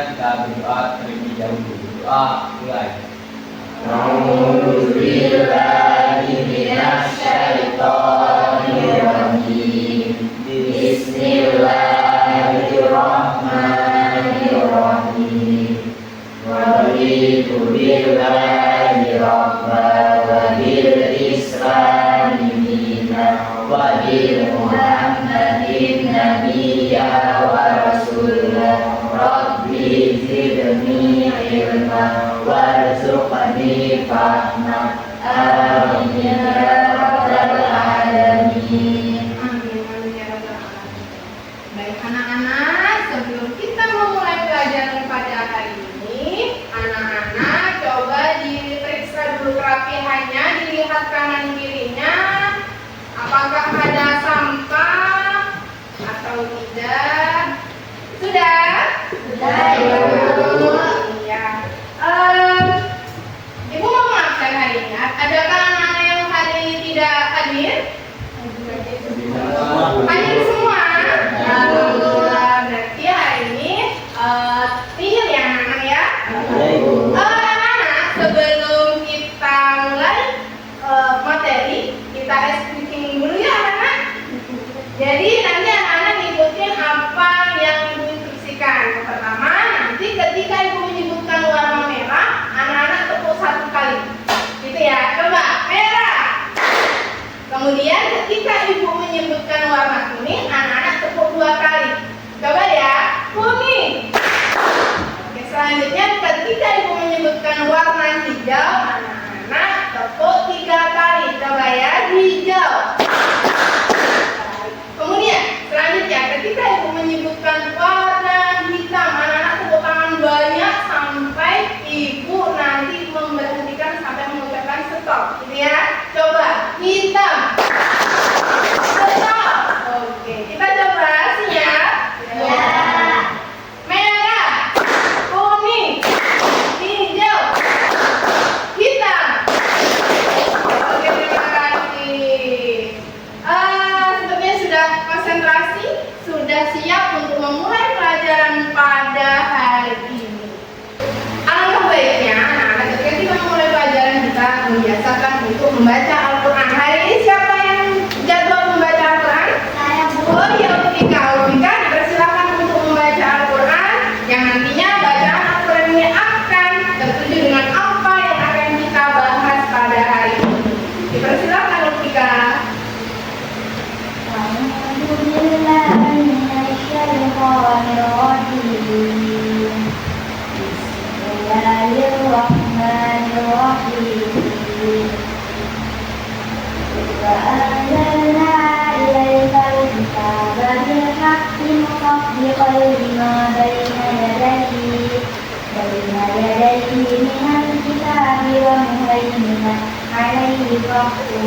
kita berdoa terlebih dahulu. Doa mulai. A'udzubillahi minasyaitonirrajim. Bismillahirrahmanirrahim. Raditu billahi rabban wa bil islami dinan wa bi Muhammadin nabiyya wa rasulah. Rabbi zidni ilma warzuqni fahma. Amin ya rabbal alamin. Baik anak-anak, sebelum kita memulai pelajaran pada hari ini, anak-anak coba diperiksa dulu kerapihannya, dilihat kanan kirinya, apakah ada sampah atau tidak. Sudah? Sudah, Ibu. Iya. Ibu mau mengabsen hari ini. Adakah anak-anak yang hari ini tidak hadir? Hadir semua. Alhamdulillah. Berarti hari ini tinggal ya anak-anak ya. Anak-anak, sebelum kita mulai materi, kita speaking dulu ya anak-anak. Jadi nanti anak-anak ngikutin apa yang Ibu instruksikan. Yang pertama, nanti ketika Ibu menyebutkan warna merah, anak-anak tepuk 1 kali. Gitu ya. Coba merah. Kemudian ketika Ibu menyebutkan warna kuning, anak-anak tepuk 2 kali. Coba ya, kuning. Oke, selanjutnya ketika Ibu menyebutkan warna hijau, anak-anak tepuk 3 kali. Coba ya, hijau. Kemudian selanjutnya ketika Ibu menyebutkan warna hitam, anak-anak tepuk tangan banyak sampai Ibu nanti memberhentikan sampai mengucapkan stop. Gitu ya. Coba hitam. Stop. Oke, kita coba siap. Ya. Merah, kuning, hijau, hitam. Oke, terima kasih. Sepertinya sudah konsentrasi, sudah siap untuk memulai pelajaran pada hari ini. Alangkah baiknya anak-anak ketika kita memulai pelajaran kita membiasakan untuk membaca Al-Quran. Hari ini siapa yang jadwal membaca Al-Quran? Saya, Bu. Oh ya, Ulfika dipersilakan untuk membaca Al-Quran yang nantinya bacaan Al-Quran ini akan tertuju dengan apa yang akan kita bahas pada hari ini. Dipersilakan Ulfika. A'udzubillahi minasyaitonirrajim. Bismillahirrahmanirrahim. Wa anzalna ilaikal kitaba bil haqqi musaddiqan lima baina yadayhi minal kitabi wa muhaiminan 'alaihi fahkum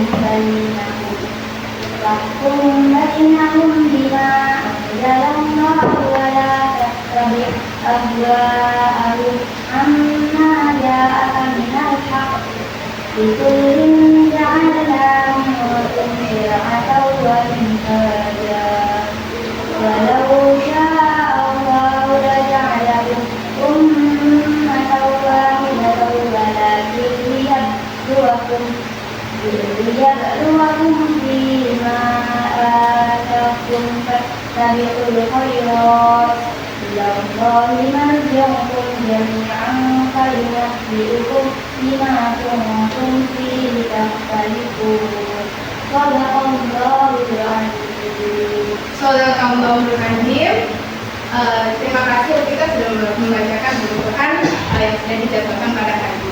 bainahum bima anzalallahu wa la tattabi' ahwa'ahum amma ja'aka minal haqq. Likullin ja'alna minkum syir'atan wa minhaja. Walau syaa Allahu laja'alakum ummatan wahidatan walakin liyabluwakum fima atakum fastabiqul khairat. Ilallahi marji'ukum jami'an fayunabbi'ukum bima kuntum fihi takhtalifun. Shadaqallahul azim. Shadaqallahul azim. Terima kasih kita sudah membacakan Al-Quran yang sudah dijadwalkan pada hari ini.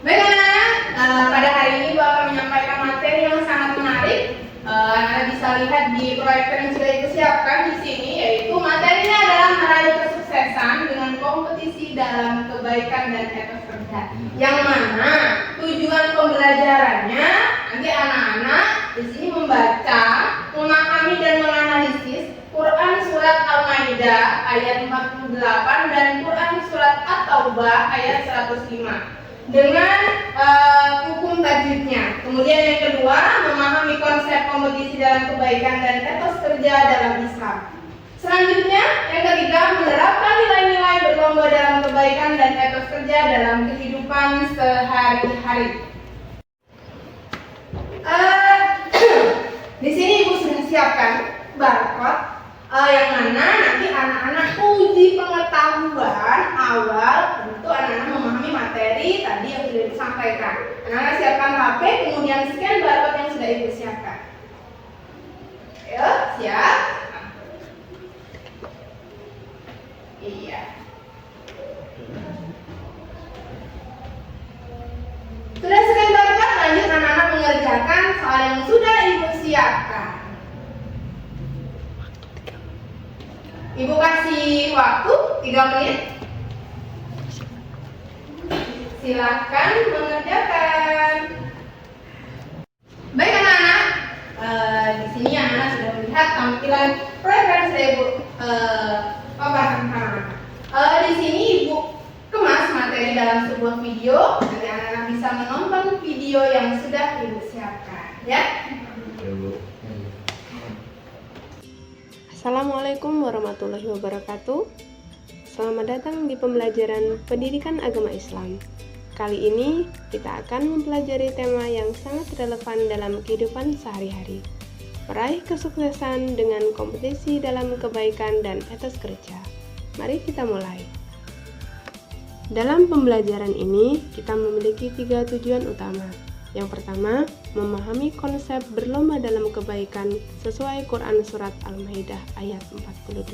Baik anak, pada hari ini Ibu akan menyampaikan materi yang sangat menarik. Anak bisa lihat di proyektor yang sudah disiapkan di sini, yaitu materinya adalah meraih kesuksesan dengan kompetisi dalam kebaikan dan etos kerja. Yang mana tujuan pembelajarannya nanti anak-anak di sini membaca, memahami dan menganalisis Quran surat Al-Maidah ayat 48 dan Quran surat At-Taubah ayat 105. dengan hukum tajwidnya. Kemudian yang kedua, memahami konsep kompetisi dalam kebaikan dan etos kerja dalam Islam. Selanjutnya, yang ketiga, menerapkan nilai-nilai berlomba dalam kebaikan dan etos kerja dalam kehidupan sehari-hari. Di sini Ibu sudah siapkan barcode yang mana nanti anak-anak uji pengetahuan awal untuk anak-anak memahami materi tadi yang sudah disampaikan. Anak-anak siapkan HP, kemudian scan barcode yang sudah Ibu siapkan. Ayo, siap? Iya. Sudah scan barcode, lanjut anak-anak mengerjakan soal yang sudah Ibu siapkan. Ibu kasih waktu 3 menit. Silakan mengerjakan. Baik anak-anak, di sini anak-anak sudah melihat tampilan proyek yang sudah Ibu paparkan sama anak. Di sini Ibu kemas materi dalam sebuah video, jadi anak-anak bisa menonton video yang sudah Ibu siapkan, ya. Assalamualaikum warahmatullahi wabarakatuh. Selamat datang di pembelajaran Pendidikan Agama Islam. Kali ini kita akan mempelajari tema yang sangat relevan dalam kehidupan sehari-hari. Meraih kesuksesan dengan kompetisi dalam kebaikan dan etos kerja. Mari kita mulai. Dalam pembelajaran ini, kita memiliki 3 tujuan utama. Yang pertama, memahami konsep berlomba dalam kebaikan sesuai Quran Surat Al-Maidah ayat 48.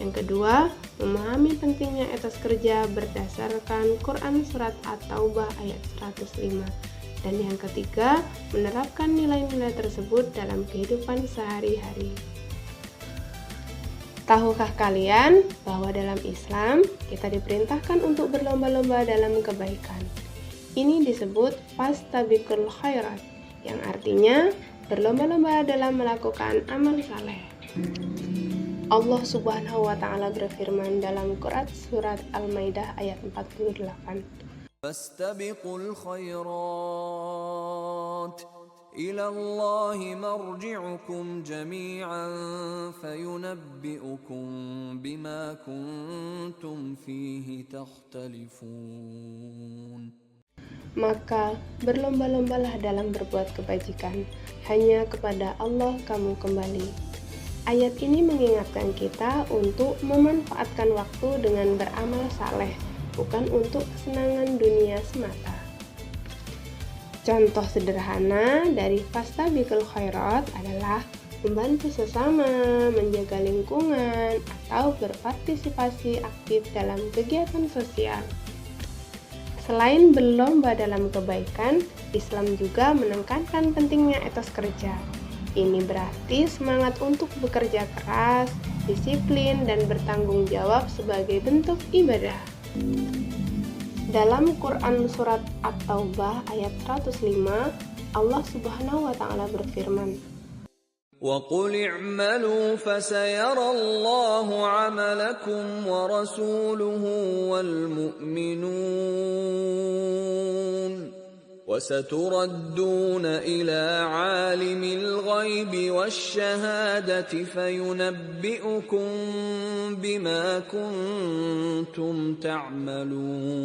Yang kedua, memahami pentingnya etos kerja berdasarkan Quran Surat At-Taubah ayat 105. Dan yang ketiga, menerapkan nilai-nilai tersebut dalam kehidupan sehari-hari. Tahukah kalian bahwa dalam Islam kita diperintahkan untuk berlomba-lomba dalam kebaikan? Ini disebut fastabiqul khairat, yang artinya berlomba-lomba dalam melakukan amal saleh. Allah Subhanahu wa taala berfirman dalam Quran surat Al-Maidah ayat 48. Fastabiqul khairat ila Allah marji'ukum jami'an fayunabbi'ukum bima kuntum fihi takhtalifun. Maka berlomba-lombalah dalam berbuat kebajikan, hanya kepada Allah kamu kembali. Ayat ini mengingatkan kita untuk memanfaatkan waktu dengan beramal saleh, bukan untuk kesenangan dunia semata. Contoh sederhana dari fastabiqul khairat adalah membantu sesama, menjaga lingkungan, atau berpartisipasi aktif dalam kegiatan sosial. Selain berlomba dalam kebaikan, Islam juga menekankan pentingnya etos kerja. Ini berarti semangat untuk bekerja keras, disiplin, dan bertanggung jawab sebagai bentuk ibadah. Dalam Quran Surat At-Taubah ayat 105, Allah Subhanahu wa taala berfirman, وَقُلِ اعْمَلُوا فَسَيَرَى اللَّهُ عَمَلَكُمْ وَرَسُولُهُ وَالْمُؤْمِنُونَ وَسَتُرَدُّونَ إِلَى عَالِمِ الْغَيْبِ وَالشَّهَادَةِ فَيُنَبِّئُكُم بِمَا كُنتُمْ تَعْمَلُونَ.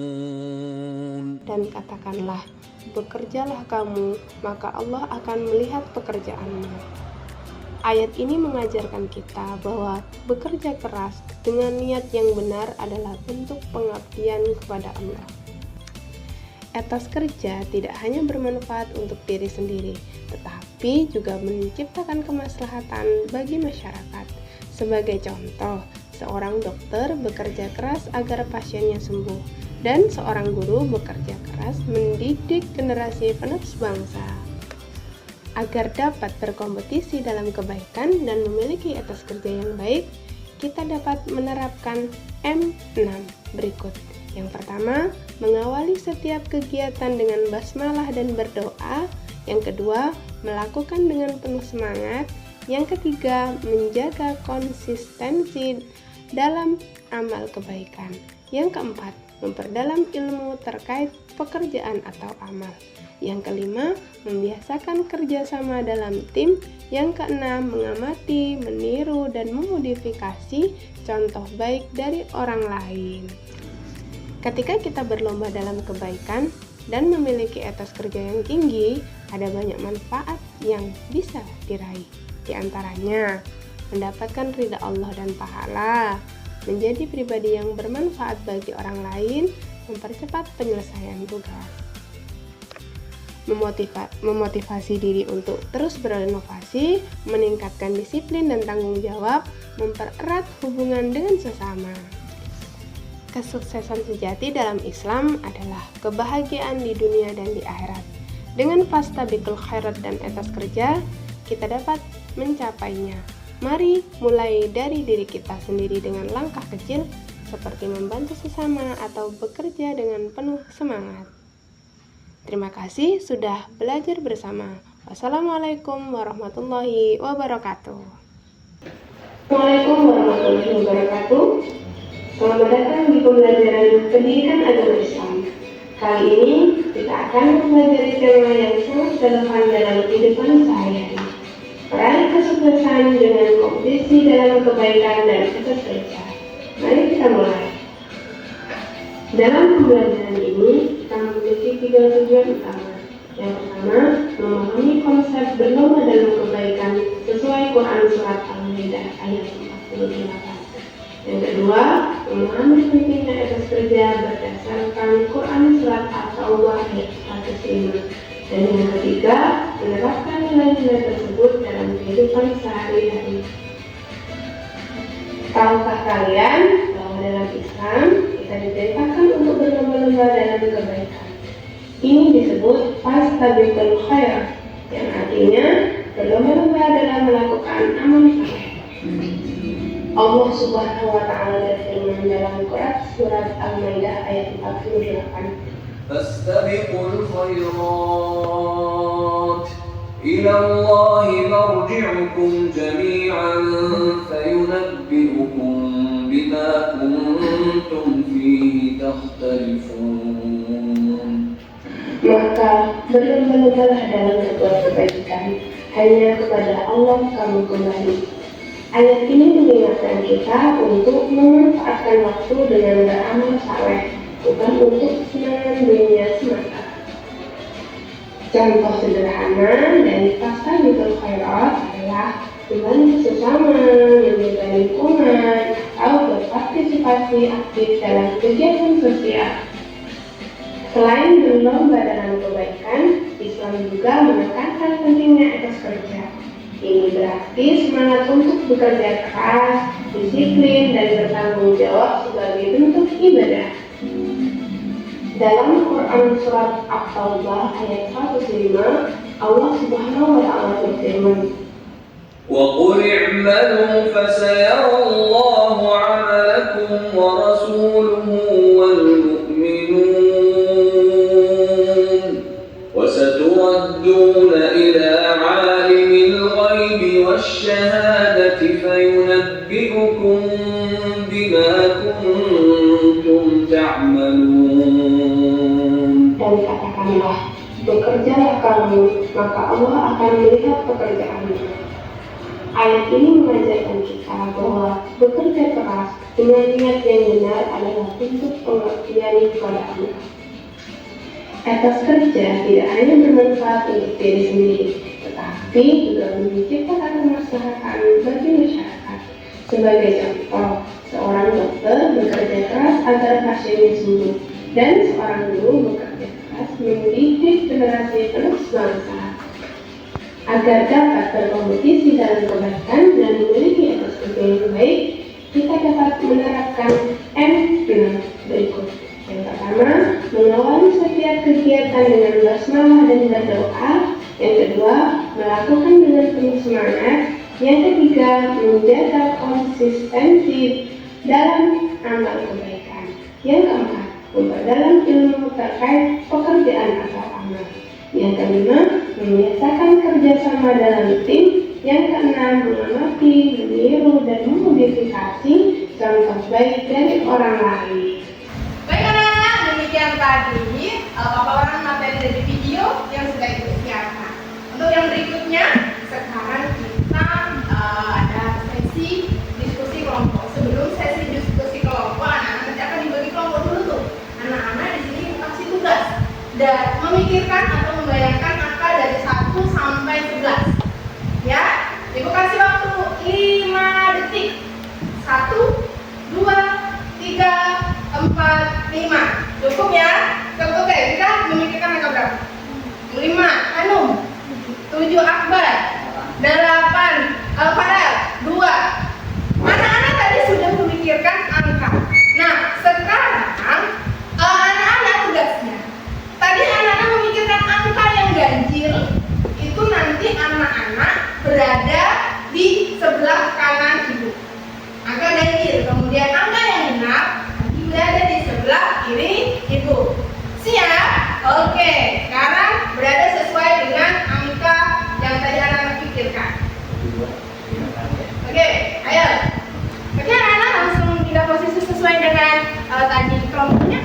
Dan katakanlah, bekerjalah kamu, maka Allah akan melihat pekerjaanmu. Ayat ini mengajarkan kita bahwa bekerja keras dengan niat yang benar adalah bentuk pengabdian kepada Allah. Etos kerja tidak hanya bermanfaat untuk diri sendiri, tetapi juga menciptakan kemaslahatan bagi masyarakat. Sebagai contoh, seorang dokter bekerja keras agar pasiennya sembuh, dan seorang guru bekerja keras mendidik generasi penerus bangsa. Agar dapat berkompetisi dalam kebaikan dan memiliki etos kerja yang baik, kita dapat menerapkan M6 berikut. Yang pertama, mengawali setiap kegiatan dengan basmalah dan berdoa. Yang kedua, melakukan dengan penuh semangat. Yang ketiga, menjaga konsistensi dalam amal kebaikan. Yang keempat, memperdalam ilmu terkait pekerjaan atau amal. Yang kelima, membiasakan kerjasama dalam tim. Yang keenam, mengamati, meniru, dan memodifikasi contoh baik dari orang lain. Ketika kita berlomba dalam kebaikan dan memiliki etos kerja yang tinggi, ada banyak manfaat yang bisa diraih. Di antaranya, mendapatkan ridha Allah dan pahala, menjadi pribadi yang bermanfaat bagi orang lain, mempercepat penyelesaian tugas, memotivasi diri untuk terus berinovasi, meningkatkan disiplin dan tanggung jawab, mempererat hubungan dengan sesama. Kesuksesan sejati dalam Islam adalah kebahagiaan di dunia dan di akhirat. Dengan fastabiqul khairat dan etos kerja, kita dapat mencapainya. Mari mulai dari diri kita sendiri dengan langkah kecil, seperti membantu sesama atau bekerja dengan penuh semangat. Terima kasih sudah belajar bersama. Wassalamualaikum warahmatullahi wabarakatuh. Assalamualaikum warahmatullahi wabarakatuh. Selamat datang di pembelajaran pendidikan agama Islam. Kali ini kita akan mempelajari tema yang sangat relevan dalam kehidupan sehari-hari. Meraih kesuksesan dengan kompetisi dalam kebaikan dan etos kerja. Mari kita mulai. Dalam pembelajaran ini, kita memiliki 3 tujuan utama. Yang pertama, memahami konsep berlomba dalam kebaikan sesuai Quran Surat Al-Maidah ayat 48. Yang kedua, memahami pentingnya etos kerja berdasarkan Quran Surat At-Taubah ayat 105. Dan yang ketiga, menerapkan nilai-nilai tersebut dalam kehidupan sehari-hari. Tahukah kalian bahwa dalam Islam kita diperintahkan untuk berlomba-lomba dalam kebaikan? Ini disebut fastabiqul khairat, yang artinya berlomba-lomba dalam melakukan amal saleh. Allah Subhanahu wa taala berfirman dalam Quran surat Al-Maidah ayat 48. Fastabiqul khairat ila Allah marji'ukum jami'an fayunabbi'ukum bima kuntum fihi takhtalifun. Maka berlomba-lombalah dalam berbuat kebaikan, hanya kepada Allah kamu kembali. Ayat ini mengingatkan kita untuk memanfaatkan waktu dengan beramal saleh, bukan untuk kesenangan dunia semata. Contoh sederhana dari fastabiqul khairat adalah membantu sesama, menjaga lingkungan, atau berpartisipasi aktif dalam kegiatan sosial. Selain berlomba dalam kebaikan, Islam juga menekankan pentingnya etos kerja. Ini berarti semangat untuk bekerja keras, disiplin, dan bertanggung jawab sebagai bentuk ibadah. Dalam Quran Surat At-Taubah ayat 105, Allah Subhanahu wa taala berfirman, وَقُلِ اعْمَلُوا فَسَيَرَى اللَّهُ عَمَلَكُمْ وَرَسُولُهُ وَالْمُؤْمِنُونَ وَسَتُرَدُّونَ إِلَى عَالِمِ الْغَيْبِ وَالشَّهَادَةِ فَيُنَبِّئُكُم بِمَا كُنتُمْ تَعْمَلُونَ. Dan katakanlah, bekerjalah kamu, maka Allah akan melihat pekerjaanmu. Ayat ini mengajarkan kita bahwa bekerja keras dengan niat yang benar adalah bentuk pengabdian kepada Allah. Etos kerja tidak hanya bermanfaat untuk diri sendiri, tetapi juga menciptakan kemaslahatan bagi masyarakat. Sebagai contoh, seorang dokter bekerja keras agar pasiennya sembuh, dan seorang guru bekerja keras mendidik generasi penerus bangsa. Agar dapat berkompetisi dalam kebaikan dan memiliki etos kerja yang baik, kita dapat menerapkan M6 berikut. Yang pertama, mengawali setiap kegiatan dengan basmalah dan berdoa. Yang kedua, melakukan dengan penuh semangat. Yang ketiga, menjaga konsistensi dalam amal kebaikan. Yang keempat, memperdalam ilmu terkait pekerjaan atau amal. Yang kelima, membiasakan kerjasama dalam tim. Yang keenam, mengamati, meniru, dan memodifikasi contoh baik dari orang lain. Baik anak-anak, demikian tadi paparan materi dari video yang sudah Ibu siapkan. Untuk yang berikutnya, sekarang kita ada sesi diskusi kelompok. Sebelum sesi diskusi kelompok, anak-anak nanti akan dibagi kelompok dulu tuh. Anak-anak di sini dikasih tugas dan memikirkan atau membayangkan angka dari 1 sampai 11. Ya, Ibu kasih waktu 5 detik. 1, 2, 3, 4, 5. Cukup ya? Cukup ya? Kita memikirkan angka berapa? 5, Hanum. 7, Akbar. 8, Farel. 2. Anak-anak tadi sudah memikirkan angka. Nah, sekarang anak-anak tugasnya. Tadi anak-anak memikirkan angka yang ganjil. Itu nanti anak-anak berada di sebelah kanan Ibu. Angka ganjil. Kemudian angka yang genap nanti berada di sebelah kiri Ibu. Siap? Oke. Sekarang berada sesuai dengan angka yang tadi anak-anak pikirkan. Oke, ayo. Oke, anak-anak langsung pindah posisi sesuai dengan tadi kelompoknya.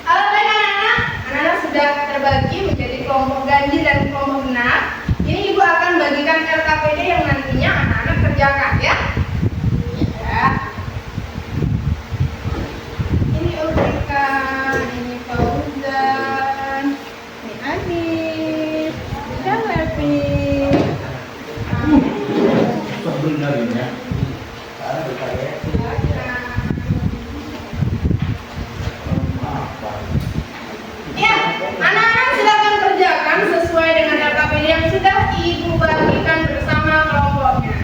Baik anak-anak sudah terbagi menjadi kelompok ganjil dan kelompok genap. Ini Ibu akan bagikan LKPD yang nantinya anak-anak kerjakan ya. Ya. Ini Ulrika, ini Fauzan, ini Adit, ini Levi. Sebenarnya Ya, anak-anak silakan kerjakan sesuai dengan LKPD yang sudah Ibu bagikan bersama kelompoknya.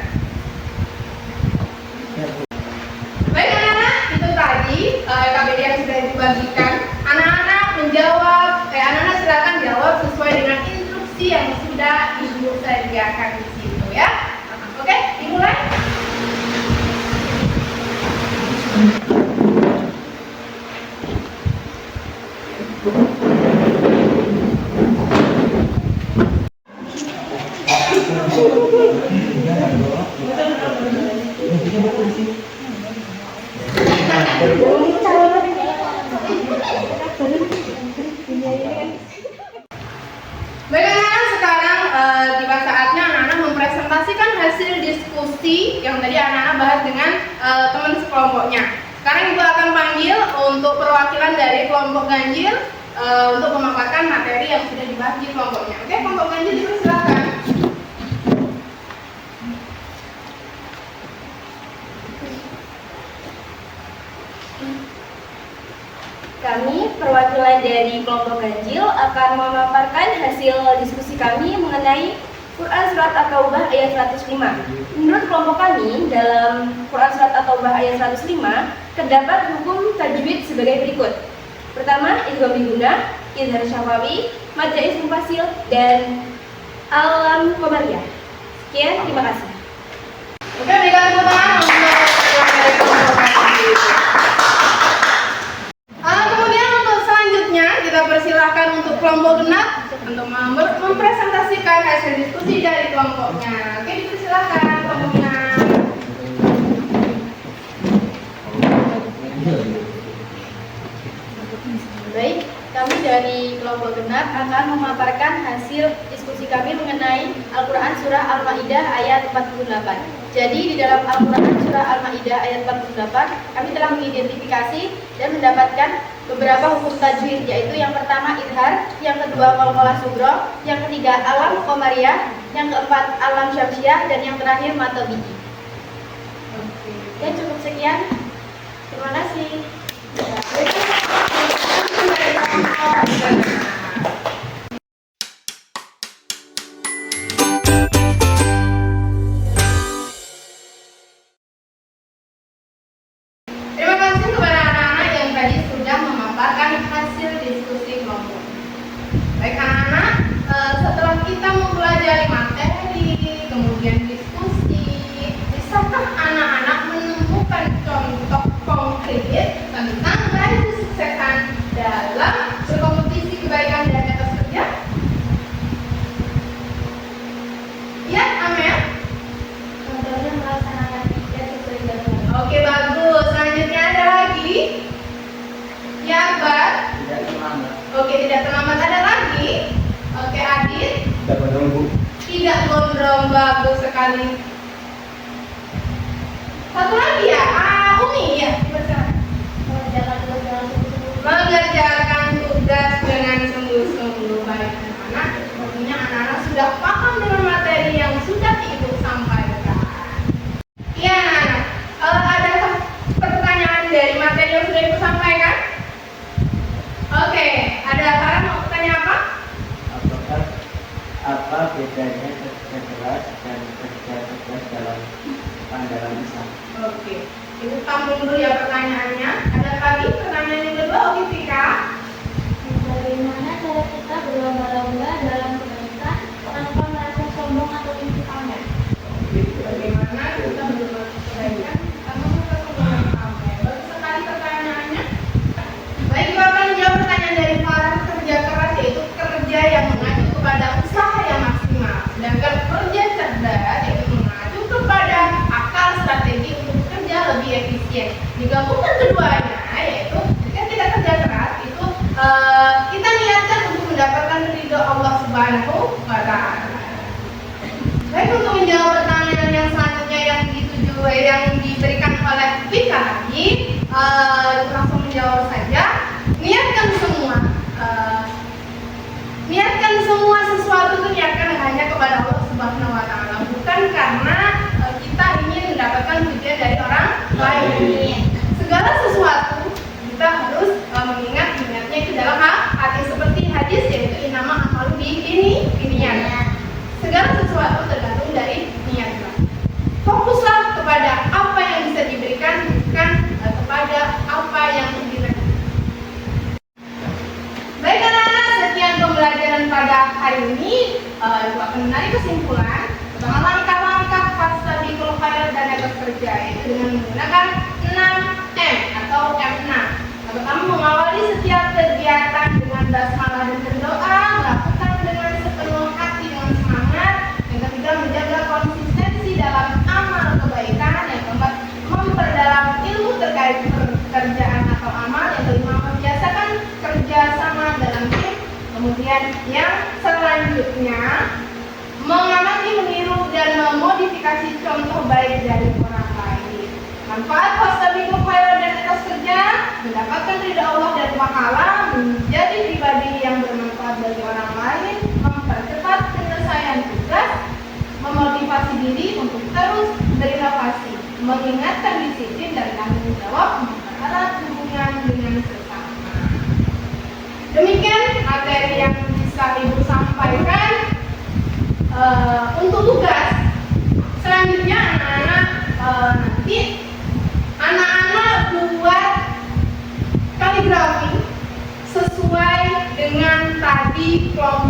Baik anak-anak, itu tadi LKPD yang sudah Ibu bagikan. Anak-anak menjawab, anak-anak silakan jawab sesuai dengan instruksi yang sudah Ibu sediakan di situ ya. Oke, dimulai. Baik anak-anak, sekarang tiba saatnya anak-anak mempresentasikan hasil diskusi yang tadi anak-anak bahas dengan teman sekelompoknya. Sekarang Ibu akan panggil untuk perwakilan dari kelompok ganjil untuk memaparkan materi yang sudah dibahas di kelompoknya. Oke, kelompok ganjil dipersilakan. Kami, perwakilan dari kelompok ganjil, akan memaparkan hasil diskusi kami mengenai Quran Surat At-Taubah ayat 105. Menurut kelompok kami, dalam Quran Surat At-Taubah ayat 105, terdapat hukum tajwid sebagai berikut. Pertama, idgham biguna, izhar syafawi, mad jaiz mufasil, dan alam qamariyah. Sekian, terima kasih. Oke, berikan tepuk tangan untuk perwakilan dari kelompok ganjil. Kemudian untuk selanjutnya kita persilahkan untuk kelompok genap untuk mempresentasikan hasil diskusi dari kelompoknya. Oke, dipersilahkan kelompok genap. Baik, kami dari kelompok genap akan memaparkan hasil diskusi kami mengenai Al-Quran Surah Al-Ma'idah ayat 48. Jadi di dalam Al-Quran Surah Al-Ma'idah ayat 48, kami telah mengidentifikasi dan mendapatkan beberapa hukum tajwid, yaitu yang pertama idhar, yang kedua qalqalah sugro, yang ketiga alam qamariyah, yang keempat alam syamsiah, dan yang terakhir mata biji. Ya, cukup sekian. Terima kasih. Terima kasih kepada anak-anak yang tadi sudah memaparkan hasil diskusi kelompok. Baik anak-anak, setelah kita mempelajari materi, kemudian diskusi, bisakah anak-anak menemukan contoh konkret tentang raih kesuksesan dalam berkompetisi kebaikan dan etos kerja? barangkali. Satu lagi ya, Umi ya. Mengerjakan tugas dengan sungguh-sungguh. Baik anak-anak, tentunya anak-anak sudah paham dengan materi yang sudah Ibu sampaikan. Iya anak-anak, ada pertanyaan dari materi yang sudah Ibu sampaikan? Oke, ada Farah mau tanya apa? Apakah apa bedanya kerja keras dan kerja tegas dalam pandangan Islam? Oke, Ibu tampung dulu ya pertanyaannya. Ada lagi pertanyaan yang kedua, oke Tika. Bagaimana cara kita berlomba-lomba dalam kebaikan tanpa merasa sombong atau ingin pamer? Bagaimana kita berbuat kebaikan tanpa merasa sombong dan pamer? Bagus sekali pertanyaannya. Baik, Ibu akan menjawab pertanyaan dari para kerja keras, yaitu kerja yang mengacu kepada usaha yang maksimal. Sedangkan kerja cerdas yaitu mengacu kepada akal strategi untuk bekerja lebih efisien. Digabungkan keduanya, yaitu ketika kita kerja keras itu kita niatkan untuk mendapatkan ridho Allah Subhanahu wa Ta'ala. Baik, untuk menjawab pertanyaan yang selanjutnya yang diberikan oleh kita tadi, langsung menjawab saja. Niatkan semua sesuatu itu niatkan hanya kepada Allah Subhanahu wa Ta'ala, bukan karena kita ingin mendapatkan pujian dari orang lain. Segala sesuatu kita harus mengingat niatnya itu dalam hati, seperti hadis yaitu innama a'malu binniyat. Segala sesuatu tergantung dari niatnya. Fokuslah kepada apa yang bisa diberikan, bukan kepada apa yang diberikan. Baik anak-anak, sekian pembelajaran pada hari ini. Ibu akan menarik kesimpulan tentang langkah-langkah fastabiqul khairat dan etos kerja, yaitu dengan menggunakan 6M atau M6. Atau kamu mengawali setiap kegiatan dengan basmalah dan berdoa, melakukan dengan sepenuh hati dengan semangat. Yang ketiga, menjaga konsistensi dalam amal kebaikan. Yang keempat, memperdalam ilmu terkait pekerjaan atau amal. Yang kelima, membiasakan kerja sama dalam tim. Kemudian yang selanjutnya, mengamati, meniru, dan memodifikasi contoh baik dari orang lain. Manfaat fastabiqul khairat dan etos kerja, mendapatkan ridha Allah dan pahala, menjadi pribadi yang bermanfaat bagi orang lain, mempercepat penyelesaian tugas, memotivasi diri untuk terus berinovasi, mengingatkan disiplin dan tanggung jawab, mempererat hubungan dengan sesama. Demikian materi yang bisa Ibu sampaikan. Untuk tugas selanjutnya anak-anak nanti anak-anak buat kaligrafi sesuai dengan tadi kelompok